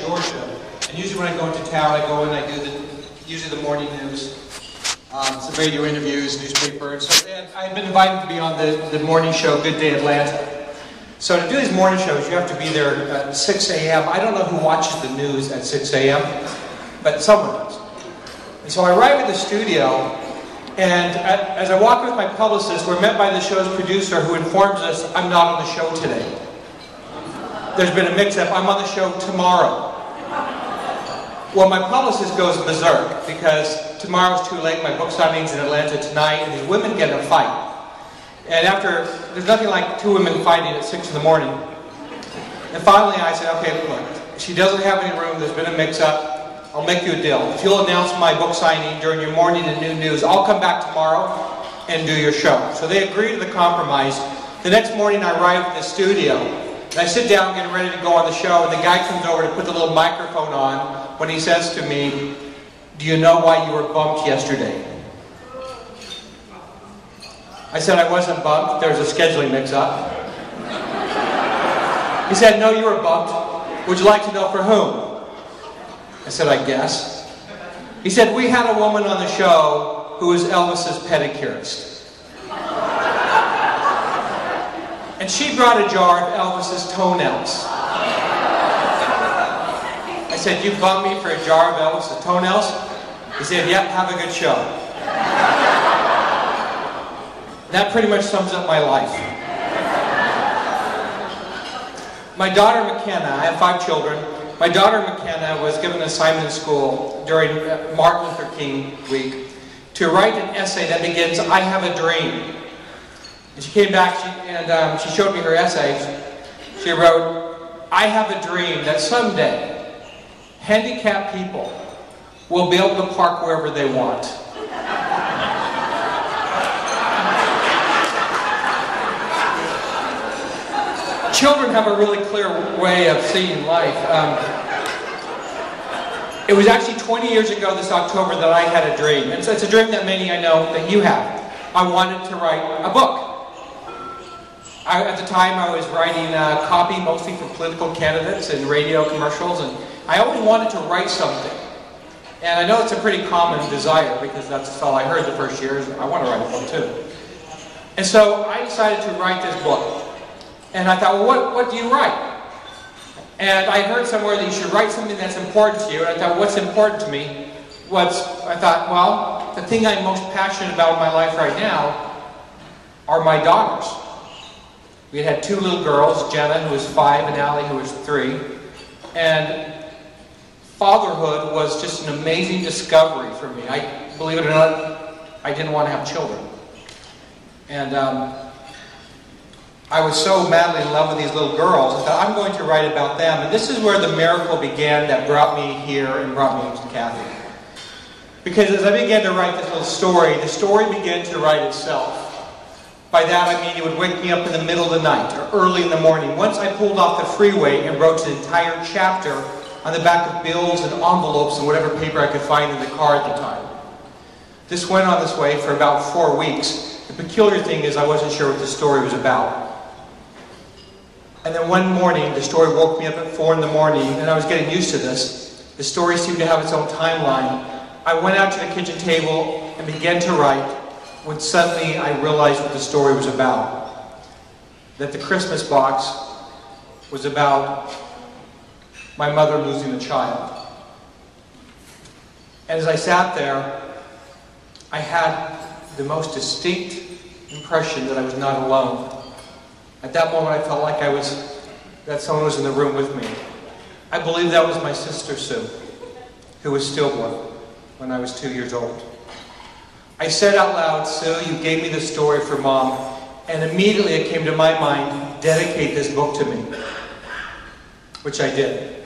Georgia. And usually when I go into town, I go and I do usually the morning news, some radio interviews, newspaper. And so I've been invited to be on the morning show, Good Day Atlanta. So to do these morning shows, you have to be there at 6 a.m. I don't know who watches the news at 6 a.m., but someone does. And so I arrive at the studio, and as I walk with my publicist, we're met by the show's producer who informs us I'm not on the show today. There's been a mix-up. I'm on the show tomorrow. Well, my publicist goes berserk because tomorrow's too late. My book signing's in Atlanta tonight, and these women get in a fight. And there's nothing like two women fighting at 6 in the morning. And finally I said, okay, look, she doesn't have any room. There's been a mix-up. I'll make you a deal. If you'll announce my book signing during your morning and noon news, I'll come back tomorrow and do your show. So they agree to the compromise. The next morning I arrive at the studio, and I sit down getting ready to go on the show, and the guy comes over to put the little microphone on when he says to me, do you know why you were bumped yesterday? I said I wasn't bumped. There was a scheduling mix-up. He said, no, you were bumped. Would you like to know for whom? I said, I guess. He said, we had a woman on the show who was Elvis's pedicurist. And she brought a jar of Elvis's toenails. I said, you bumped me for a jar of Elvis's toenails? He said, yep, have a good show. That pretty much sums up my life. My daughter McKenna, I have 5 children. My daughter McKenna was given an assignment in school during Martin Luther King week to write an essay that begins, I have a dream. And she came back and she showed me her essays. She wrote, I have a dream that someday handicapped people will be able to park wherever they want. Children have a really clear way of seeing life. It was actually 20 years ago this October that I had a dream. And so it's a dream that many I know that you have. I wanted to write a book. At the time I was writing copy mostly for political candidates and radio commercials, and I always wanted to write something. And I know it's a pretty common desire because that's all I heard the first year is I want to write a book too. And so I decided to write this book. And I thought, well, what do you write? And I heard somewhere that you should write something that's important to you. And I thought, what's important to me? I thought, well, the thing I'm most passionate about in my life right now are my daughters. We had 2 little girls, Jenna, who was 5, and Allie, who was 3. And fatherhood was just an amazing discovery for me. Believe it or not, I didn't want to have children. And I was so madly in love with these little girls, I thought, I'm going to write about them. And this is where the miracle began that brought me here and brought me to Kathy. Because as I began to write this little story, the story began to write itself. By that I mean it would wake me up in the middle of the night or early in the morning. Once I pulled off the freeway and wrote an entire chapter on the back of bills and envelopes and whatever paper I could find in the car at the time. This went on this way for about 4 weeks. The peculiar thing is I wasn't sure what the story was about. And then one morning, the story woke me up at 4 in the morning, and I was getting used to this. The story seemed to have its own timeline. I went out to the kitchen table and began to write, when suddenly I realized what the story was about. That the Christmas box was about my mother losing a child. And as I sat there, I had the most distinct impression that I was not alone. At that moment, I felt like that someone was in the room with me. I believe that was my sister Sue, who was stillborn when I was 2 years old. I said out loud, Sue, you gave me the story for Mom, and immediately it came to my mind, dedicate this book to me, which I did.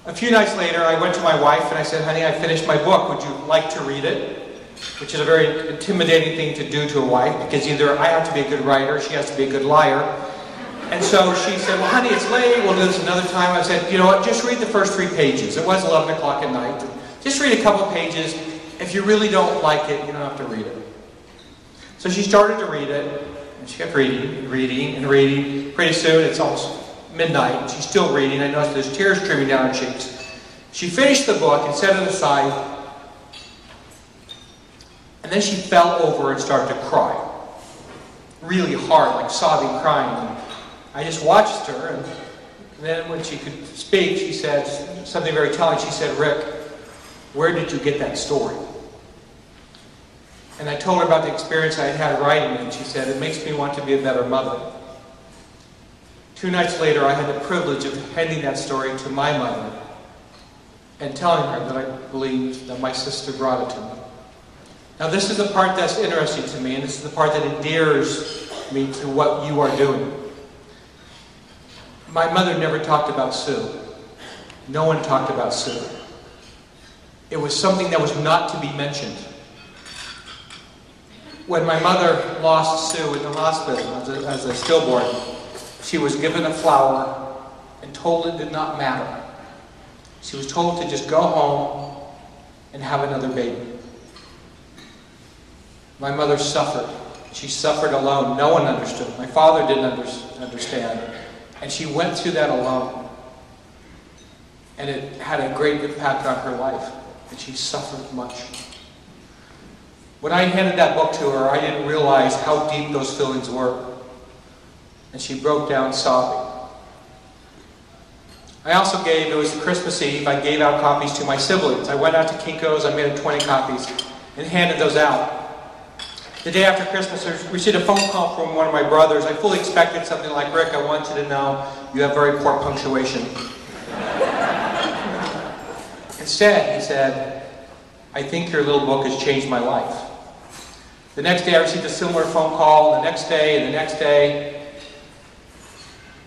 A few nights later, I went to my wife and I said, honey, I finished my book. Would you like to read it? Which is a very intimidating thing to do to a wife, because either I have to be a good writer, she has to be a good liar. And so she said, well, honey, it's late, we'll do this another time. I said, you know what, just read the first 3 pages. It was 11 o'clock at night. Just read a couple pages. If you really don't like it, you don't have to read it. So she started to read it, and she kept reading, and reading, and reading. Pretty soon, it's almost midnight, and she's still reading. I noticed there's tears streaming down her cheeks. She finished the book and set it aside, and then she fell over and started to cry. Really hard, like sobbing, crying. And I just watched her, and then when she could speak, she said something very telling. She said, "Rick, where did you get that story?" And I told her about the experience I had had writing it, and she said, "It makes me want to be a better mother." 2 nights later, I had the privilege of handing that story to my mother and telling her that I believed that my sister brought it to me. Now, this is the part that's interesting to me, and this is the part that endears me to what you are doing. My mother never talked about Sue. No one talked about Sue. It was something that was not to be mentioned. When my mother lost Sue in the hospital as a stillborn, she was given a flower and told it did not matter. She was told to just go home and have another baby. My mother suffered. She suffered alone. No one understood. My father didn't understand. And she went through that alone. And it had a great impact on her life. And she suffered much. When I handed that book to her, I didn't realize how deep those feelings were. And she broke down sobbing. I also it was Christmas Eve, I gave out copies to my siblings. I went out to Kinko's, I made 20 copies, and handed those out. The day after Christmas, I received a phone call from one of my brothers. I fully expected something like, "Rick, I want you to know you have very poor punctuation." Instead, he said, "I think your little book has changed my life." The next day, I received a similar phone call, and the next day, and the next day.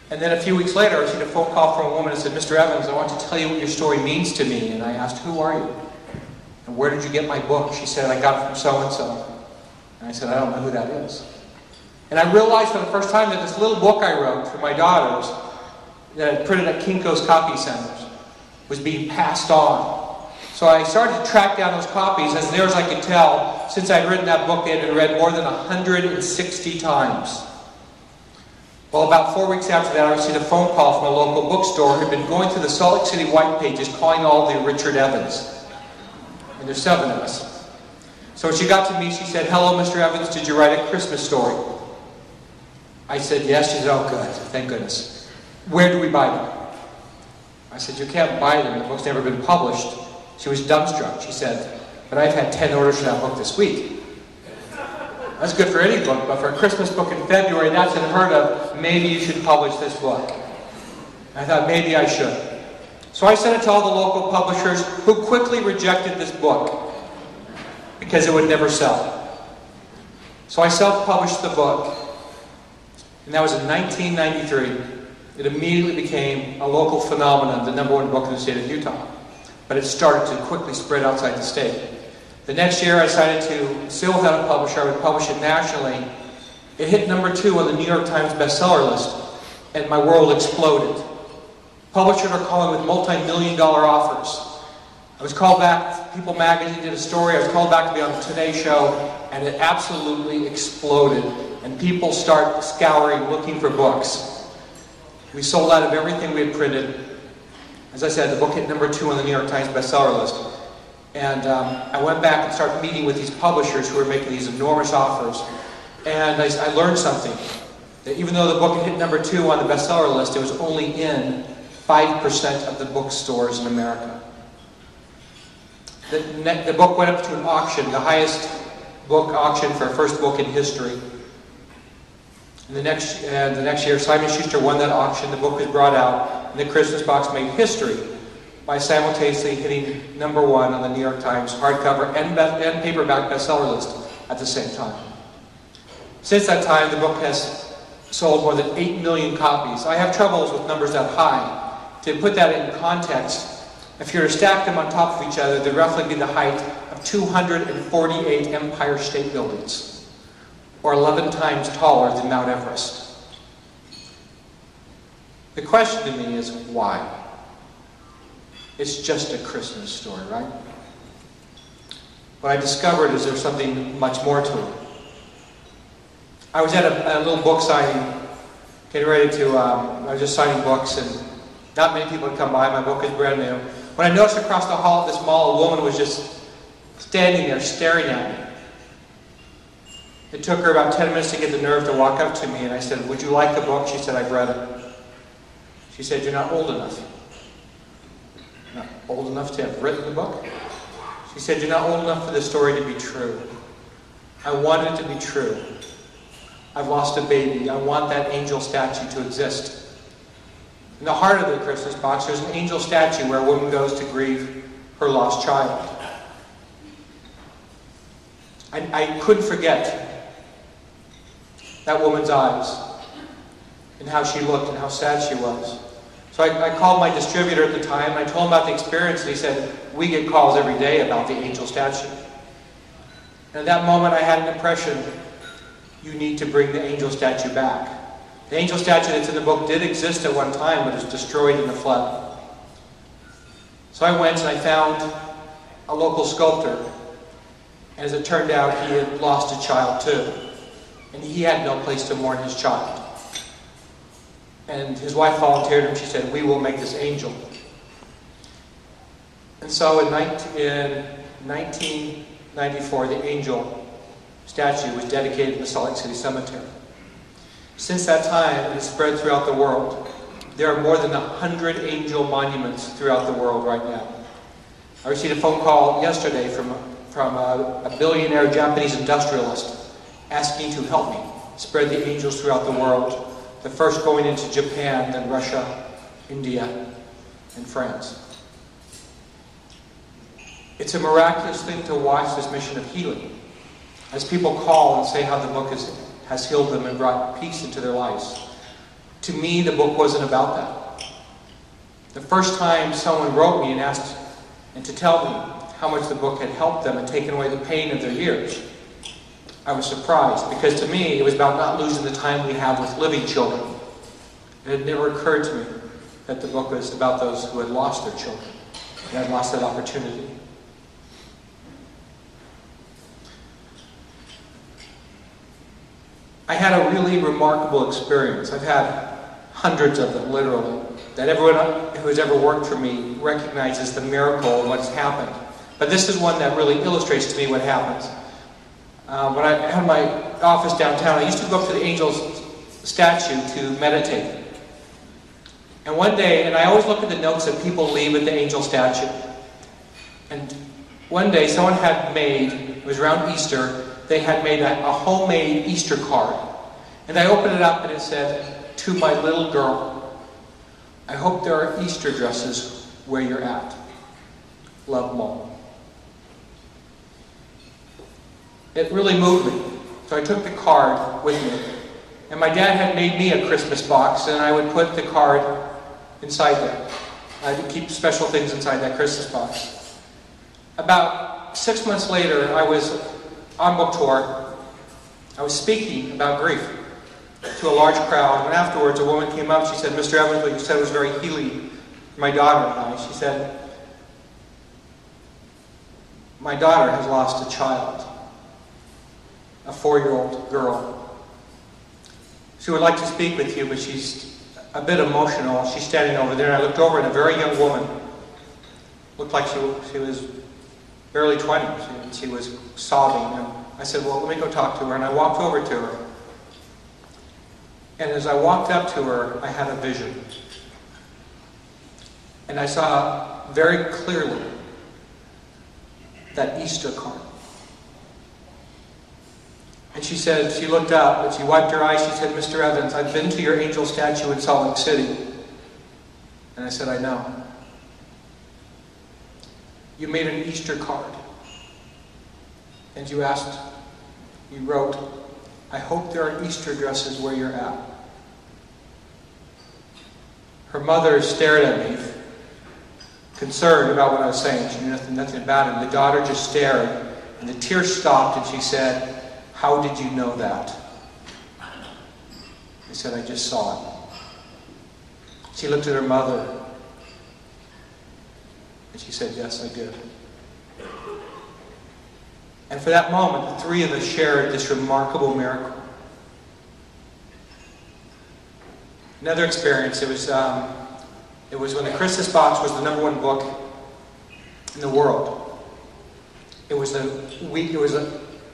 And then a few weeks later, I received a phone call from a woman that said, "Mr. Evans, I want to tell you what your story means to me." And I asked, "Who are you? And where did you get my book?" She said, "I got it from so-and-so." And I said, "I don't know who that is." And I realized for the first time that this little book I wrote for my daughters, that I printed at Kinko's copy centers, was being passed on. So I started to track down those copies. As near as I could tell, since I'd written that book, they had been read more than 160 times. Well, about 4 weeks after that, I received a phone call from a local bookstore who had been going through the Salt Lake City white pages calling all the Richard Evans. And there's 7 of us. So when she got to me, she said, "Hello, Mr. Evans, did you write a Christmas story?" I said, "Yes." She said, "Oh, good, thank goodness. Where do we buy them?" I said, "You can't buy them, the book's never been published." She was dumbstruck. She said, "But I've had 10 orders for that book this week." That's good for any book, but for a Christmas book in February, that's unheard of. Maybe you should publish this book. I thought maybe I should. So I sent it to all the local publishers who quickly rejected this book because it would never sell. So I self-published the book, and that was in 1993. It immediately became a local phenomenon, the #1 book in the state of Utah. But it started to quickly spread outside the state. The next year, I decided to, still without a publisher, I would publish it nationally. It hit #2 on the New York Times bestseller list, and my world exploded. Publishers are calling with multi-million-dollar offers. I was called back, People Magazine did a story, I was called back to be on the Today Show, and it absolutely exploded. And people start scouring, looking for books. We sold out of everything we had printed. As I said, the book hit #2 on the New York Times bestseller list. And I went back and started meeting with these publishers who were making these enormous offers. And I learned something. That even though the book had hit #2 on the bestseller list, it was only in 5% of the bookstores in America. The book went up to an auction, the highest book auction for a first book in history. And the next year, Simon Schuster won that auction. The book was brought out, and the Christmas box made history by simultaneously hitting #1 on the New York Times hardcover and paperback bestseller list at the same time. Since that time, the book has sold more than 8 million copies. I have troubles with numbers that high. To put that in context, if you were to stack them on top of each other, they'd roughly be the height of 248 Empire State Buildings, or 11 times taller than Mount Everest. The question to me is, why? It's just a Christmas story, right? What I discovered is there's something much more to it. I was at a little book signing getting ready to, I was just signing books, and not many people had come by. My book is brand new. When I noticed across the hall at this mall, a woman was just standing there staring at me. It took her about 10 minutes to get the nerve to walk up to me, and I said, "Would you like the book?" She said, "I've read it." She said, "You're not old enough." "Not old enough to have written the book?" She said, "You're not old enough for the story to be true. I want it to be true. I've lost a baby. I want that angel statue to exist." In the heart of the Christmas box, there's an angel statue where a woman goes to grieve her lost child. I couldn't forget that woman's eyes and how she looked and how sad she was. So I called my distributor at the time, and I told him about the experience, and he said, "We get calls every day about the angel statue." And at that moment I had an impression, you need to bring the angel statue back. The angel statue that's in the book did exist at one time, but was destroyed in the flood. So I went and I found a local sculptor. As it turned out, he had lost a child too. And he had no place to mourn his child. And his wife volunteered him. She said, "We will make this angel." And so in 1994, the angel statue was dedicated in the Salt Lake City Cemetery. Since that time, it has spread throughout the world. There are more than 100 angel monuments throughout the world right now. I received a phone call yesterday from a billionaire Japanese industrialist asking to help me spread the angels throughout the world. The first going into Japan, then Russia, India, and France. It's a miraculous thing to watch this mission of healing. As people call and say how the book has healed them and brought peace into their lives. To me, the book wasn't about that. The first time someone wrote me and asked and to tell me how much the book had helped them and taken away the pain of their years, I was surprised, because to me it was about not losing the time we have with living children. It had never occurred to me that the book was about those who had lost their children and had lost that opportunity. I had a really remarkable experience. I've had hundreds of them, literally, that everyone who has ever worked for me recognizes the miracle of what's happened. But this is one that really illustrates to me what happens. When I had my office downtown, I used to go up to the angel's statue to meditate. And one day, and I always look at the notes that people leave at the angel statue. And one day, someone had made, it was around Easter, they had made a homemade Easter card. And I opened it up and it said, "To my little girl, I hope there are Easter dresses where you're at. Love, Mom." It really moved me. So I took the card with me. And my dad had made me a Christmas box, and I would put the card inside there. I would keep special things inside that Christmas box. About 6 months later, I was on book tour. I was speaking about grief to a large crowd, and afterwards a woman came up. She said, "Mr. Evans, what you said was very healing for my daughter and I." She said, "My daughter has lost a child, a 4-year-old girl. She would like to speak with you, but she's a bit emotional." She's standing over there, and I looked over, and a very young woman, looked like she was barely 20, and she was sobbing. And I said, "Well, let me go talk to her." And I walked over to her. And as I walked up to her, I had a vision. And I saw very clearly that Easter card. And she said, she looked up and she wiped her eyes. She said, "Mr. Evans, I've been to your angel statue in Salt Lake City." And I said, "I know. You made an Easter card. And you wrote, 'I hope there are Easter dresses where you're at.'" Her mother stared at me, concerned about what I was saying. She knew nothing about it. And the daughter just stared, and the tears stopped, and she said, "How did you know that?" I said, "I just saw it." She looked at her mother, and she said, "Yes, I did." And for that moment, the three of us shared this remarkable miracle. Another experience, it was when the Christmas Box was the #1 book in the world.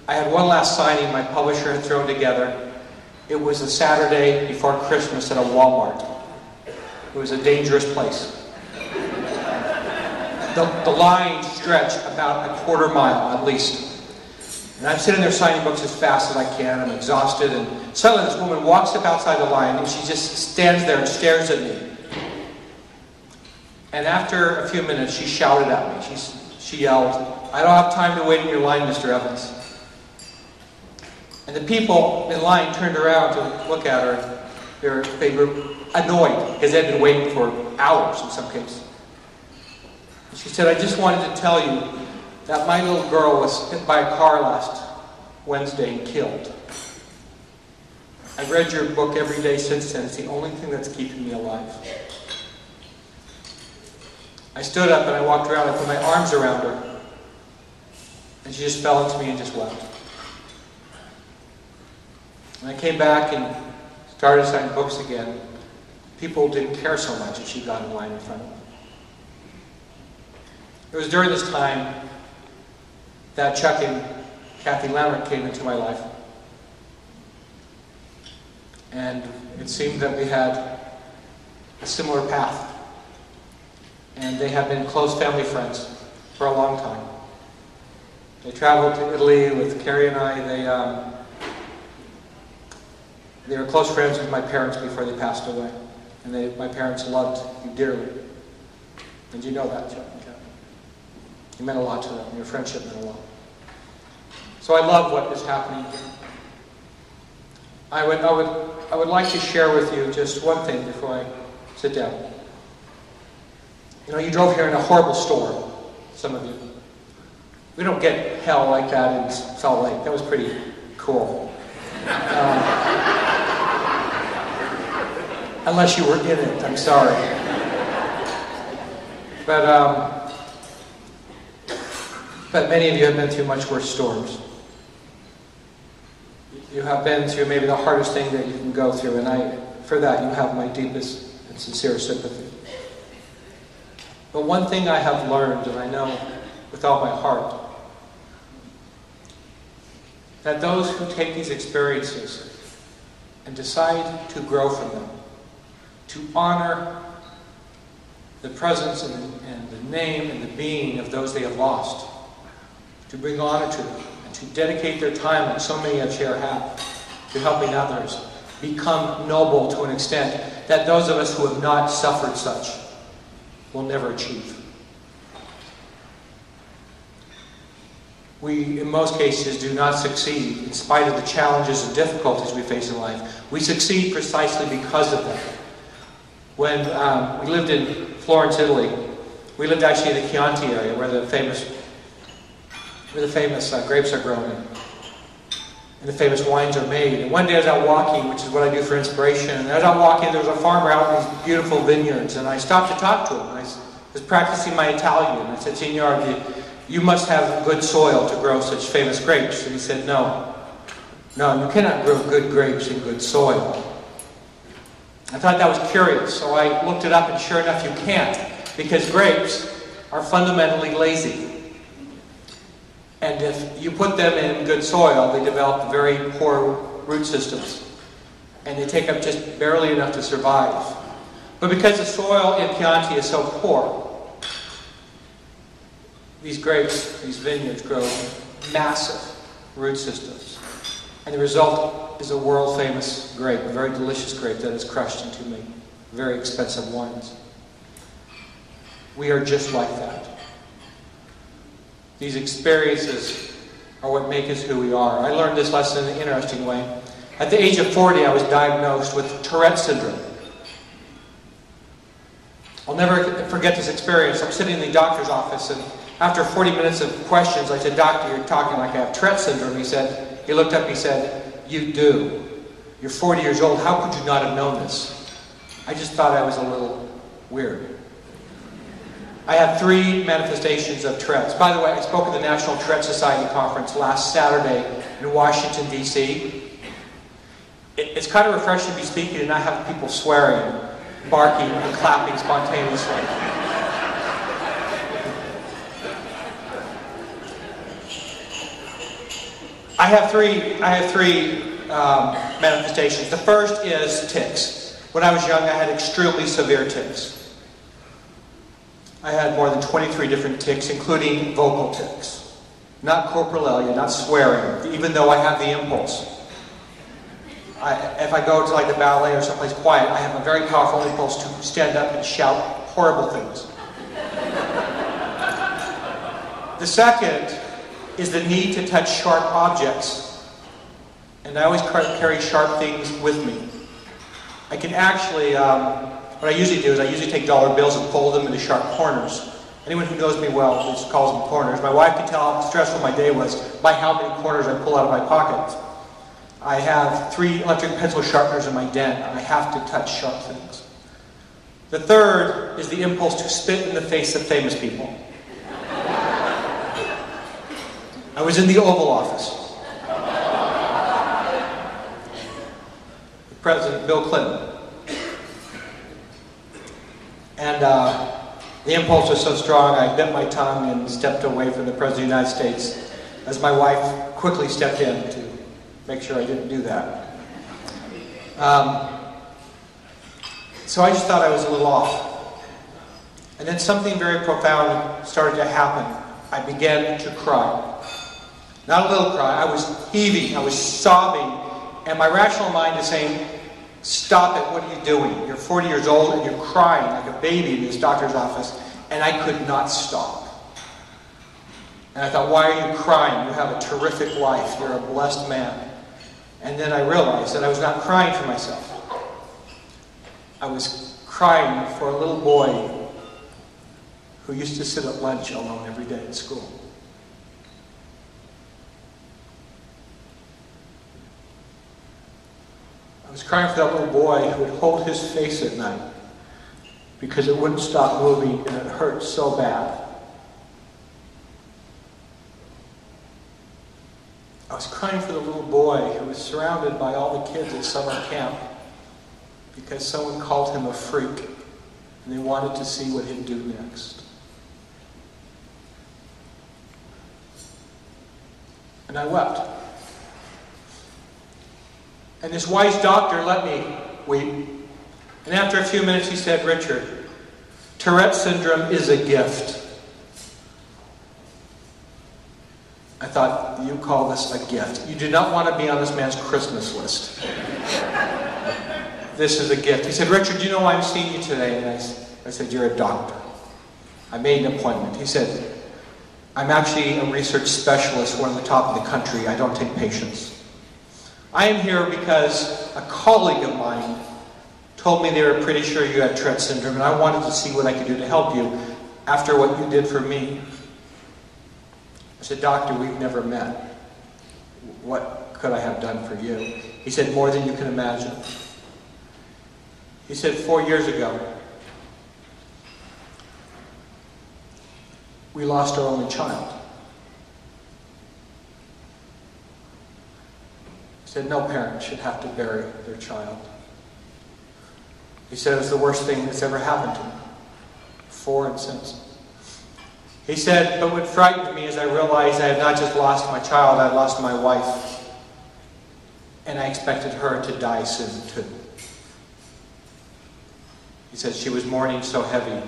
I had one last signing my publisher had thrown together. It was a Saturday before Christmas at a Walmart. It was a dangerous place. The line stretched about a quarter mile at least. And I'm sitting there signing books as fast as I can. I'm exhausted. And suddenly this woman walks up outside the line and she just stands there and stares at me. And after a few minutes, she shouted at me. She yelled, "I don't have time to wait in your line, Mr. Evans." And the people in line turned around to look at her. They were annoyed because they'd been waiting for hours in some cases. And she said, "I just wanted to tell you that my little girl was hit by a car last Wednesday and killed. I've read your book every day since then. It's the only thing that's keeping me alive." I stood up and I walked around. I put my arms around her. And she just fell into me and just wept. And I came back and started signing books again. People didn't care so much if she got in line in front of me. It was during this time that Chuck and Kathy Lambert came into my life. And it seemed that we had a similar path. And they have been close family friends for a long time. They traveled to Italy with Carrie and I. They were close friends with my parents before they passed away. And my parents loved you dearly. And you know that, Chuck and Kathy. You meant a lot to them. Your friendship meant a lot. So I love what is happening here. I would like to share with you just one thing before I sit down. You know, you drove here in a horrible storm, some of you. We don't get hell like that in Salt Lake. That was pretty cool. Unless you were in it, I'm sorry. But many of you have been through much worse storms. You have been through maybe the hardest thing that you can go through, and for that you have my deepest and sincere sympathy. But one thing I have learned, and I know with all my heart, that those who take these experiences and decide to grow from them, to honor the presence and the name and the being of those they have lost, to bring honor to them, and to dedicate their time, like so many of here have, to helping others, become noble to an extent that those of us who have not suffered such will never achieve. We, in most cases, do not succeed in spite of the challenges and difficulties we face in life. We succeed precisely because of them. When we lived in Florence, Italy, we lived actually in the Chianti area where the famous grapes are grown and the famous wines are made. And one day I was out walking, which is what I do for inspiration, and as I was out walking, there was a farmer out in these beautiful vineyards, and I stopped to talk to him. I was practicing my Italian. I said, "Signor, you must have good soil to grow such famous grapes." And he said, No, you cannot grow good grapes in good soil." I thought that was curious, so I looked it up, and sure enough, you can't, because grapes are fundamentally lazy. And if you put them in good soil, they develop very poor root systems. And they take up just barely enough to survive. But because the soil in Chianti is so poor, these grapes, these vineyards grow massive root systems. And the result is a world-famous grape, a very delicious grape that is crushed into make very expensive wines. We are just like that. These experiences are what make us who we are. I learned this lesson in an interesting way. At the age of 40, I was diagnosed with Tourette syndrome. I'll never forget this experience. I'm sitting in the doctor's office, and after 40 minutes of questions, I said, "Doctor, you're talking like I have Tourette syndrome." He looked up, he said, "You do. You're 40 years old. How could you not have known this?" I just thought I was a little weird. I had 3 manifestations of Tourette's. By the way, I spoke at the National Tourette Society Conference last Saturday in Washington, D.C. It's kind of refreshing to be speaking and not have people swearing, barking, and clapping spontaneously. I have three manifestations. The first is tics. When I was young, I had extremely severe tics. I had more than 23 different tics, including vocal tics. Not coprolalia, not swearing, even though I have the impulse. If I go to like the ballet or someplace quiet, I have a very powerful impulse to stand up and shout horrible things. The second is the need to touch sharp objects. And I always carry sharp things with me. I can actually, what I usually do is I usually take dollar bills and fold them into sharp corners. Anyone who knows me well just calls them corners. My wife can tell how stressful my day was by how many corners I pull out of my pockets. I have 3 electric pencil sharpeners in my den, and I have to touch sharp things. The third is the impulse to spit in the face of famous people. I was in the Oval Office. President Bill Clinton. And the impulse was so strong, I bit my tongue and stepped away from the President of the United States as my wife quickly stepped in to make sure I didn't do that. So I just thought I was a little off. And then something very profound started to happen. I began to cry. Not a little cry, I was heaving, I was sobbing, and my rational mind is saying, stop it, what are you doing? You're 40 years old and you're crying like a baby in this doctor's office, and I could not stop. And I thought, why are you crying? You have a terrific life, you're a blessed man. And then I realized that I was not crying for myself. I was crying for a little boy who used to sit at lunch alone every day at school. I was crying for that little boy who would hold his face at night because it wouldn't stop moving and it hurt so bad. I was crying for the little boy who was surrounded by all the kids at summer camp because someone called him a freak and they wanted to see what he'd do next. And I wept. And this wise doctor let me weep. And after a few minutes he said, Richard, Tourette syndrome is a gift. I thought, you call this a gift. You do not want to be on this man's Christmas list. This is a gift. He said, Richard, do you know why I'm seeing you today? And I said, you're a doctor. I made an appointment. He said, I'm actually a research specialist, one of the top of the country. I don't take patients. I am here because a colleague of mine told me they were pretty sure you had Tourette syndrome, and I wanted to see what I could do to help you after what you did for me. I said, Doctor, we've never met. What could I have done for you? He said, more than you can imagine. He said, 4 years ago, we lost our only child. He said, no parent should have to bury their child. He said, it was the worst thing that's ever happened to me, before and since. He said, but what frightened me is I realized I had not just lost my child, I had lost my wife. And I expected her to die soon, too. He said she was mourning so heavily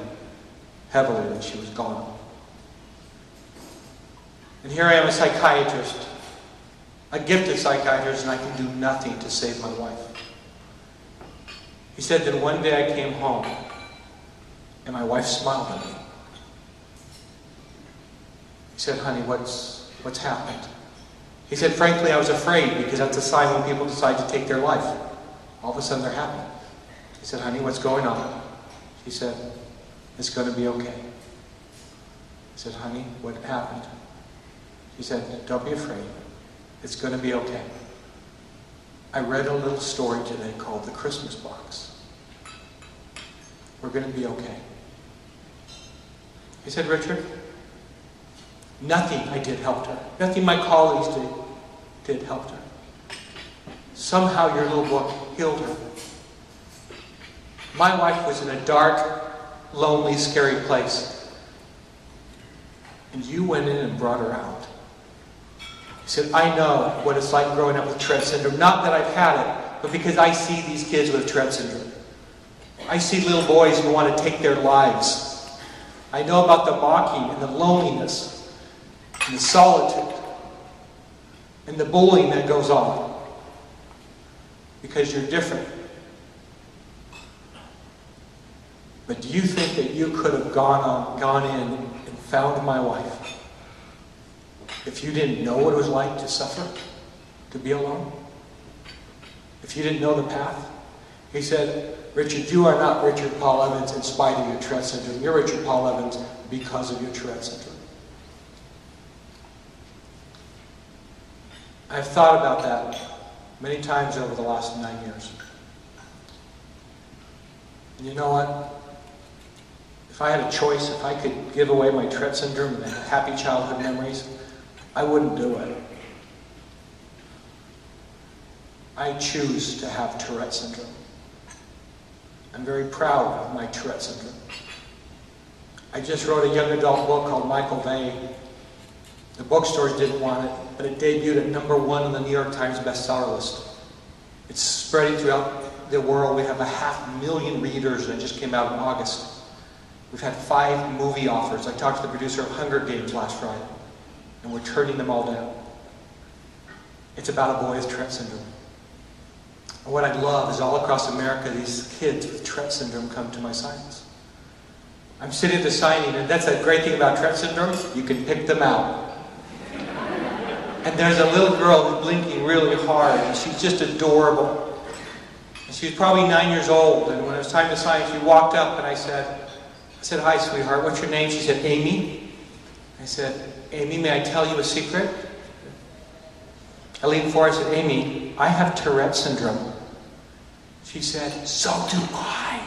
that she was gone. And here I am, a psychiatrist, a gifted psychiatrist, and I can do nothing to save my wife. He said that one day I came home, and my wife smiled at me. He said, honey, what's happened? He said, frankly, I was afraid, because that's a sign when people decide to take their life. All of a sudden they're happy. He said, honey, what's going on? She said, it's going to be okay. He said, honey, what happened? She said, don't be afraid. It's going to be okay. I read a little story today called The Christmas Box. We're going to be okay. He said, Richard, nothing I did helped her. Nothing my colleagues did helped her. somehow your little book healed her. My wife was in a dark, lonely, scary place. And you went in and brought her out. He said, I know what it's like growing up with Tourette syndrome. Not that I've had it, but because I see these kids with Tourette syndrome. I see little boys who want to take their lives. I know about the mocking and the loneliness and the solitude and the bullying that goes on. Because you're different. But do you think that you could have gone in and found my wife if you didn't know what it was like to suffer, to be alone? If you didn't know the path? He said, Richard, you are not Richard Paul Evans in spite of your Tourette syndrome. You're Richard Paul Evans because of your Tourette syndrome. I've thought about that many times over the last 9 years. And you know what? If I had a choice, if I could give away my Tourette syndrome and happy childhood memories, I wouldn't do it. I choose to have Tourette syndrome. I'm very proud of my Tourette syndrome. I just wrote a young adult book called Michael Vey. The bookstores didn't want it, but it debuted at #1 on the New York Times bestseller list. It's spreading throughout the world. We have 500,000 readers, and it just came out in August. We've had 5 movie offers. I talked to the producer of Hunger Games last Friday, and we're turning them all down. It's about a boy with Tourette syndrome. And what I love is all across America, these kids with Tourette syndrome come to my signings. I'm sitting at the signing, and that's a great thing about Tourette syndrome. You can pick them out. And there's a little girl who's blinking really hard, and she's just adorable. And she's probably 9 years old, and when it was time to sign, she walked up, and I said, hi, sweetheart, what's your name? She said, Amy. I said, Amy, may I tell you a secret? I leaned forward and said, Amy, I have Tourette syndrome. She said, so do I.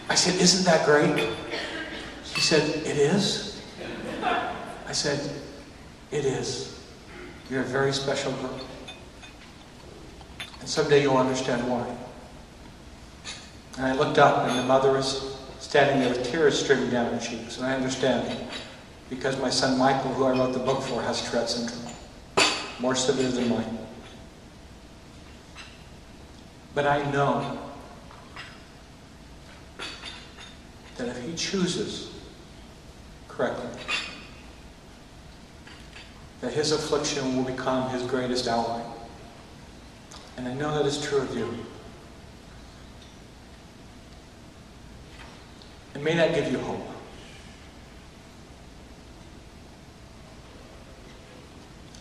I said, isn't that great? She said, it is? I said, it is. You're a very special girl. And someday you'll understand why. And I looked up, and the mother was standing there with tears streaming down her cheeks. And I understand, because my son Michael, who I wrote the book for, has Tourette syndrome. More severe than mine. But I know that if he chooses correctly, that his affliction will become his greatest ally. And I know that is true of you. And may that give you hope.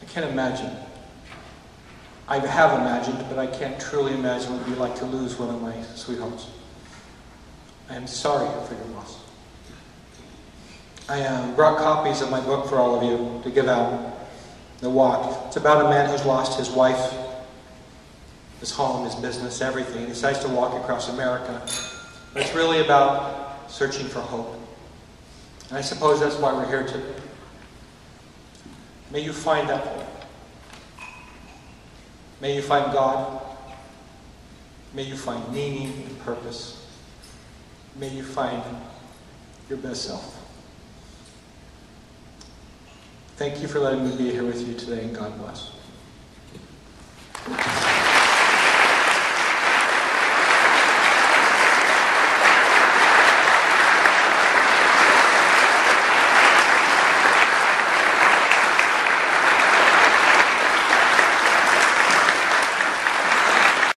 I can't imagine. I have imagined, but I can't truly imagine what it would be like to lose one of my sweethearts. I am sorry for your loss. I brought copies of my book for all of you to give out. The Walk. It's about a man who's lost his wife, his home, his business, everything. He decides to walk across America. But it's really about searching for hope. And I suppose that's why we're here today. May you find that hope. May you find God. May you find meaning and purpose. May you find your best self. Thank you for letting me be here with you today, and God bless.